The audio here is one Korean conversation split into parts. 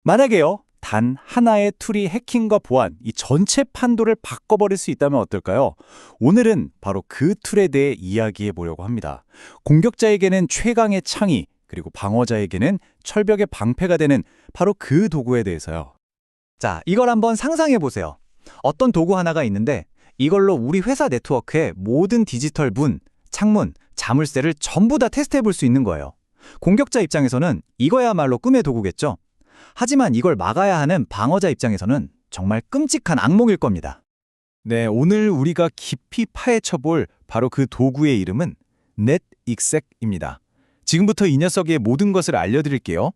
만약에요, 단 하나의 툴이 해킹과 보안, 이 전체 판도를 바꿔버릴 수 있다면 어떨까요? 오늘은 바로 그 툴에 대해 이야기해 보려고 합니다. 공격자에게는 최강의 창이, 그리고 방어자에게는 철벽의 방패가 되는 바로 그 도구에 대해서요. 자, 이걸 한번 상상해 보세요. 어떤 도구 하나가 있는데 이걸로 우리 회사 네트워크의 모든 디지털 문, 창문, 자물쇠를 전부 다 테스트해 볼 수 있는 거예요. 공격자 입장에서는 이거야말로 꿈의 도구겠죠. 하지만 이걸 막아야 하는 방어자 입장에서는 정말 끔찍한 악몽일 겁니다. 네, 오늘 우리가 깊이 파헤쳐볼 바로 그 도구의 이름은 NetExec입니다. 지금부터 이 녀석의 모든 것을 알려드릴게요.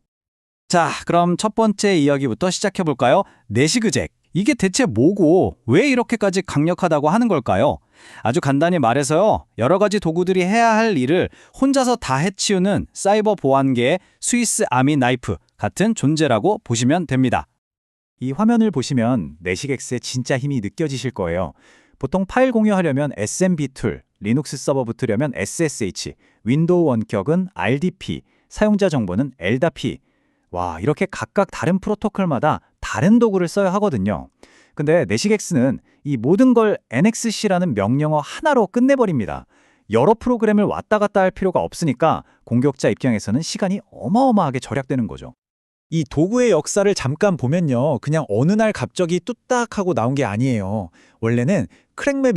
자, 그럼 첫 번째 이야기부터 시작해 볼까요? 내시그잭. 이게 대체 뭐고 왜 이렇게까지 강력하다고 하는 걸까요? 아주 간단히 말해서요. 여러 가지 도구들이 해야 할 일을 혼자서 다 해치우는 사이버 보안계의 스위스 아미 나이프 같은 존재라고 보시면 됩니다. 이 화면을 보시면 내시객스의 진짜 힘이 느껴지실 거예요. 보통 파일 공유하려면 SMB 툴, 리눅스 서버 붙으려면 SSH, 윈도우 원격은 RDP, 사용자 정보는 LDAP. 와, 이렇게 각각 다른 프로토콜마다 다른 도구를 써야 하거든요. 근데 내시객스는 이 모든 걸 NXC라는 명령어 하나로 끝내버립니다. 여러 프로그램을 왔다 갔다 할 필요가 없으니까 공격자 입장에서는 시간이 어마어마하게 절약되는 거죠. 이 도구의 역사를 잠깐 보면요. 그냥 어느 날 갑자기 뚝딱 하고 나온 게 아니에요. 원래는 크랙맵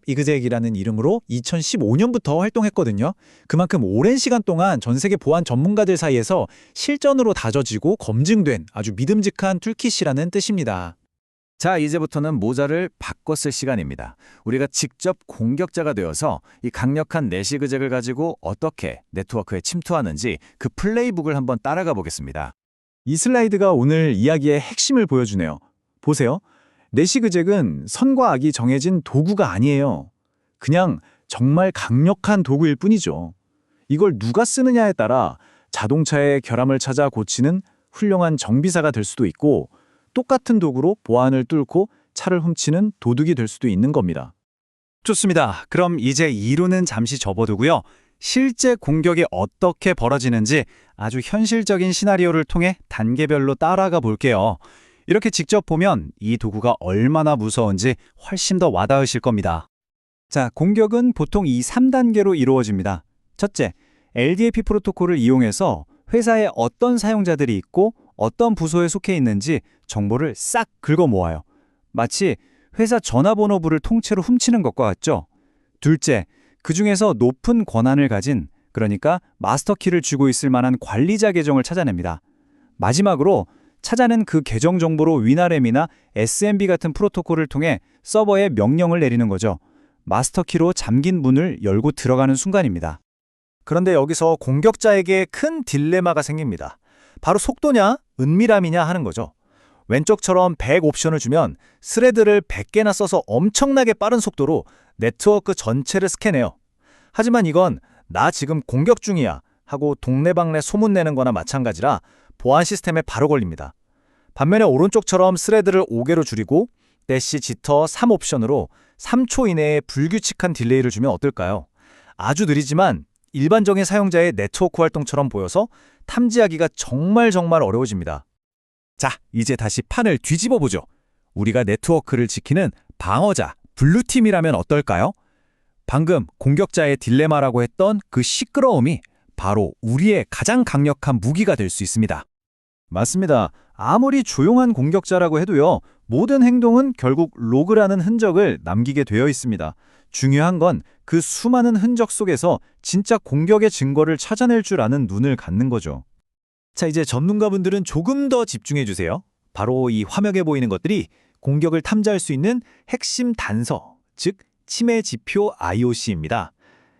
이그젝이라는 이름으로 2015년부터 활동했거든요. 그만큼 오랜 시간 동안 전 세계 보안 전문가들 사이에서 실전으로 다져지고 검증된 아주 믿음직한 툴킷이라는 뜻입니다. 자, 이제부터는 모자를 바꿔 쓸 시간입니다. 우리가 직접 공격자가 되어서 이 강력한 내시그잭을 가지고 어떻게 네트워크에 침투하는지 그 플레이북을 한번 따라가 보겠습니다. 이 슬라이드가 오늘 이야기의 핵심을 보여주네요. 보세요. 내시그잭은 선과 악이 정해진 도구가 아니에요. 그냥 정말 강력한 도구일 뿐이죠. 이걸 누가 쓰느냐에 따라 자동차의 결함을 찾아 고치는 훌륭한 정비사가 될 수도 있고 똑같은 도구로 보안을 뚫고 차를 훔치는 도둑이 될 수도 있는 겁니다. 좋습니다. 그럼 이제 이론은 잠시 접어두고요. 실제 공격이 어떻게 벌어지는지 아주 현실적인 시나리오를 통해 단계별로 따라가 볼게요. 이렇게 직접 보면 이 도구가 얼마나 무서운지 훨씬 더 와닿으실 겁니다. 자, 공격은 보통 이 3단계로 이루어집니다. 첫째, LDAP 프로토콜을 이용해서 회사에 어떤 사용자들이 있고 어떤 부서에 속해 있는지 정보를 싹 긁어 모아요. 마치 회사 전화번호부를 통째로 훔치는 것과 같죠? 둘째, 그 중에서 높은 권한을 가진, 그러니까 마스터키를 쥐고 있을 만한 관리자 계정을 찾아냅니다. 마지막으로 찾아낸 그 계정 정보로 위나렘이나 SMB 같은 프로토콜을 통해 서버에 명령을 내리는 거죠. 마스터키로 잠긴 문을 열고 들어가는 순간입니다. 그런데 여기서 공격자에게 큰 딜레마가 생깁니다. 바로 속도냐, 은밀함이냐 하는 거죠. 왼쪽처럼 100 옵션을 주면 스레드를 100개나 써서 엄청나게 빠른 속도로 네트워크 전체를 스캔해요. 하지만 이건 나 지금 공격 중이야 하고 동네방네 소문내는 거나 마찬가지라 보안 시스템에 바로 걸립니다. 반면에 오른쪽처럼 스레드를 5개로 줄이고 대시 지터 3 옵션으로 3초 이내에 불규칙한 딜레이를 주면 어떨까요? 아주 느리지만 일반적인 사용자의 네트워크 활동처럼 보여서 탐지하기가 정말 어려워집니다. 자, 이제 다시 판을 뒤집어 보죠. 우리가 네트워크를 지키는 방어자, 블루팀이라면 어떨까요? 방금 공격자의 딜레마라고 했던 그 시끄러움이 바로 우리의 가장 강력한 무기가 될 수 있습니다. 맞습니다. 아무리 조용한 공격자라고 해도요, 모든 행동은 결국 로그라는 흔적을 남기게 되어 있습니다. 중요한 건 그 수많은 흔적 속에서 진짜 공격의 증거를 찾아낼 줄 아는 눈을 갖는 거죠. 자, 이제 전문가분들은 조금 더 집중해 주세요. 바로 이 화면에 보이는 것들이 공격을 탐지할 수 있는 핵심 단서, 즉 침해 지표 IOC입니다.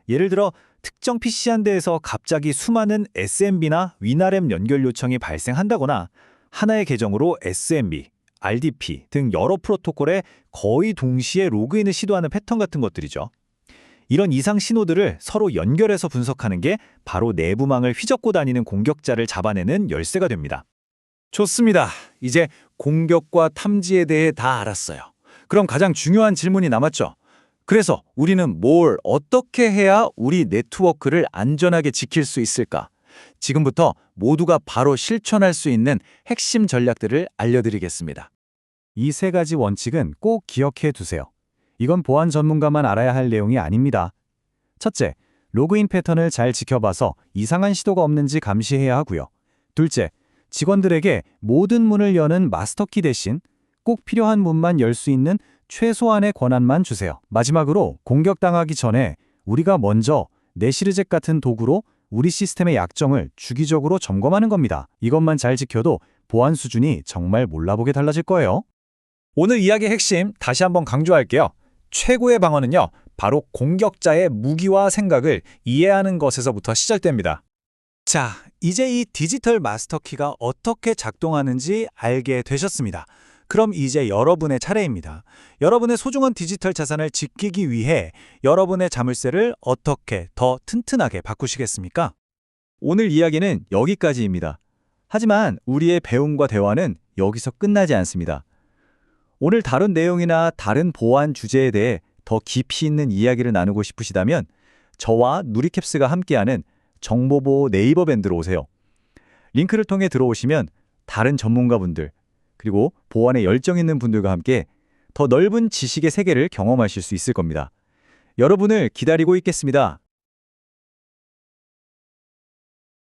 예를 들어 특정 PC 한 대에서 갑자기 수많은 SMB나 위나렘 연결 요청이 발생한다거나 하나의 계정으로 SMB, RDP 등 여러 프로토콜에 거의 동시에 로그인을 시도하는 패턴 같은 것들이죠. 이런 이상 신호들을 서로 연결해서 분석하는 게 바로 내부망을 휘젓고 다니는 공격자를 잡아내는 열쇠가 됩니다. 좋습니다. 이제 공격과 탐지에 대해 다 알았어요. 그럼 가장 중요한 질문이 남았죠. 그래서 우리는 뭘 어떻게 해야 우리 네트워크를 안전하게 지킬 수 있을까? 지금부터 모두가 바로 실천할 수 있는 핵심 전략들을 알려드리겠습니다. 이 세 가지 원칙은 꼭 기억해 두세요. 이건 보안 전문가만 알아야 할 내용이 아닙니다. 첫째, 로그인 패턴을 잘 지켜봐서 이상한 시도가 없는지 감시해야 하고요. 둘째, 직원들에게 모든 문을 여는 마스터키 대신 꼭 필요한 문만 열 수 있는 최소한의 권한만 주세요. 마지막으로 공격당하기 전에 우리가 먼저 내시르잭 같은 도구로 우리 시스템의 약점을 주기적으로 점검하는 겁니다. 이것만 잘 지켜도 보안 수준이 정말 몰라보게 달라질 거예요. 오늘 이야기의 핵심 다시 한번 강조할게요. 최고의 방어는요, 바로 공격자의 무기와 생각을 이해하는 것에서부터 시작됩니다. 자, 이제 이 디지털 마스터키가 어떻게 작동하는지 알게 되셨습니다. 그럼 이제 여러분의 차례입니다. 여러분의 소중한 디지털 자산을 지키기 위해 여러분의 자물쇠를 어떻게 더 튼튼하게 바꾸시겠습니까? 오늘 이야기는 여기까지입니다. 하지만 우리의 배움과 대화는 여기서 끝나지 않습니다. 오늘 다룬 내용이나 다른 보안 주제에 대해 더 깊이 있는 이야기를 나누고 싶으시다면 저와 누리캡스가 함께하는 정보보호 네이버 밴드로 오세요. 링크를 통해 들어오시면 다른 전문가분들, 그리고 보안에 열정 있는 분들과 함께 더 넓은 지식의 세계를 경험하실 수 있을 겁니다. 여러분을 기다리고 있겠습니다.